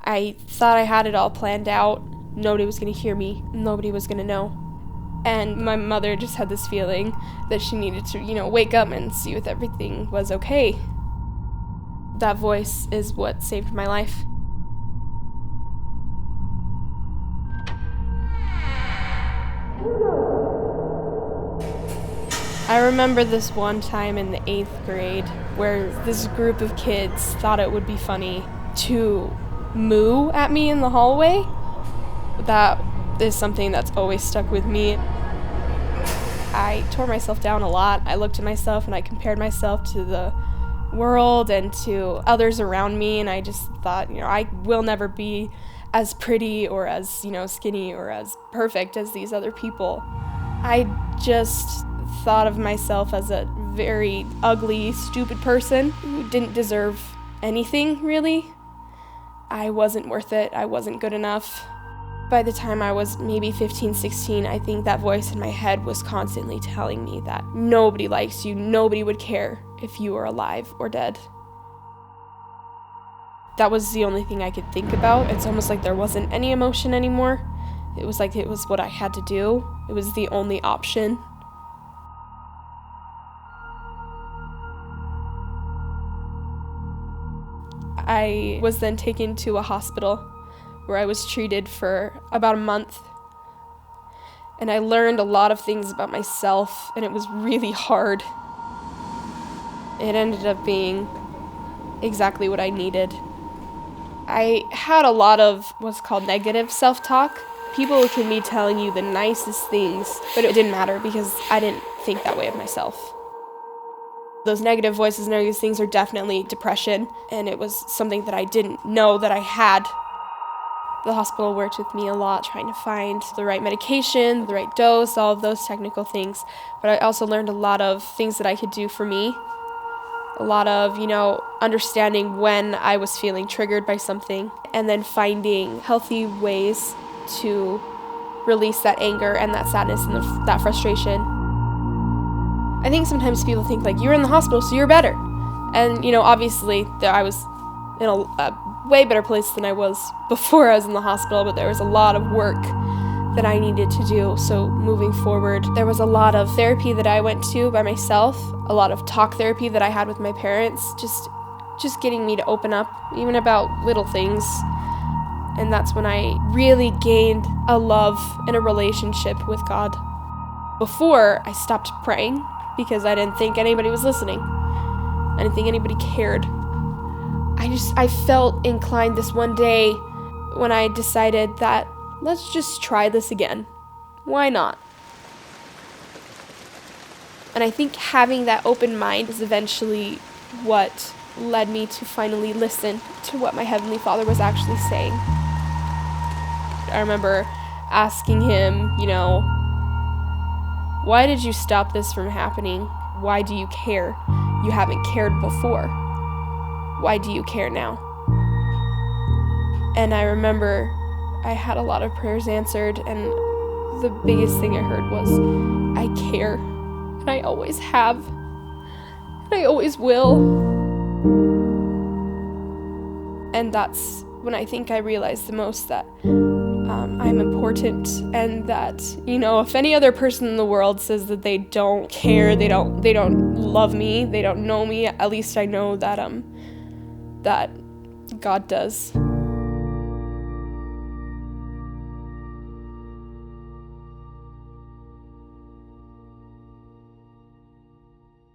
I thought I had it all planned out. Nobody was going to hear me. Nobody was going to know. And my mother just had this feeling that she needed to, wake up and see if everything was okay. That voice is what saved my life. I remember this one time in the 8th grade where this group of kids thought it would be funny to moo at me in the hallway. That is something that's always stuck with me. I tore myself down a lot. I looked at myself and I compared myself to the world and to others around me, and I just thought, I will never be as pretty or as, skinny or as perfect as these other people. I just thought of myself as a very ugly, stupid person who didn't deserve anything, really. I wasn't worth it. I wasn't good enough. By the time I was maybe 15, 16, I think that voice in my head was constantly telling me that nobody likes you, nobody would care if you were alive or dead. That was the only thing I could think about. It's almost like there wasn't any emotion anymore. It was like it was what I had to do. It was the only option. I was then taken to a hospital where I was treated for about a month. And I learned a lot of things about myself, and it was really hard. It ended up being exactly what I needed. I had a lot of what's called negative self-talk. People can be telling you the nicest things, but it didn't matter because I didn't think that way of myself. Those negative voices and all these things are definitely depression, and it was something that I didn't know that I had. The hospital worked with me a lot, trying to find the right medication, the right dose, all of those technical things. But I also learned a lot of things that I could do for me. A lot of, understanding when I was feeling triggered by something, and then finding healthy ways to release that anger and that sadness and that frustration. I think sometimes people think, you're in the hospital, so you're better. And, obviously, I was in a way better place than I was before I was in the hospital, but there was a lot of work that I needed to do. So moving forward, there was a lot of therapy that I went to by myself, a lot of talk therapy that I had with my parents, just getting me to open up, even about little things. And that's when I really gained a love and a relationship with God. Before, I stopped praying because I didn't think anybody was listening. I didn't think anybody cared. I felt inclined this one day when I decided that let's just try this again. Why not? And I think having that open mind is eventually what led me to finally listen to what my Heavenly Father was actually saying. I remember asking him, why did you stop this from happening? Why do you care? You haven't cared before. Why do you care now? And I remember I had a lot of prayers answered, and the biggest thing I heard was, I care, and I always have, and I always will. And that's when I think I realized the most that I'm important, and that, if any other person in the world says that they don't care, they don't love me, they don't know me, at least I know that that God does.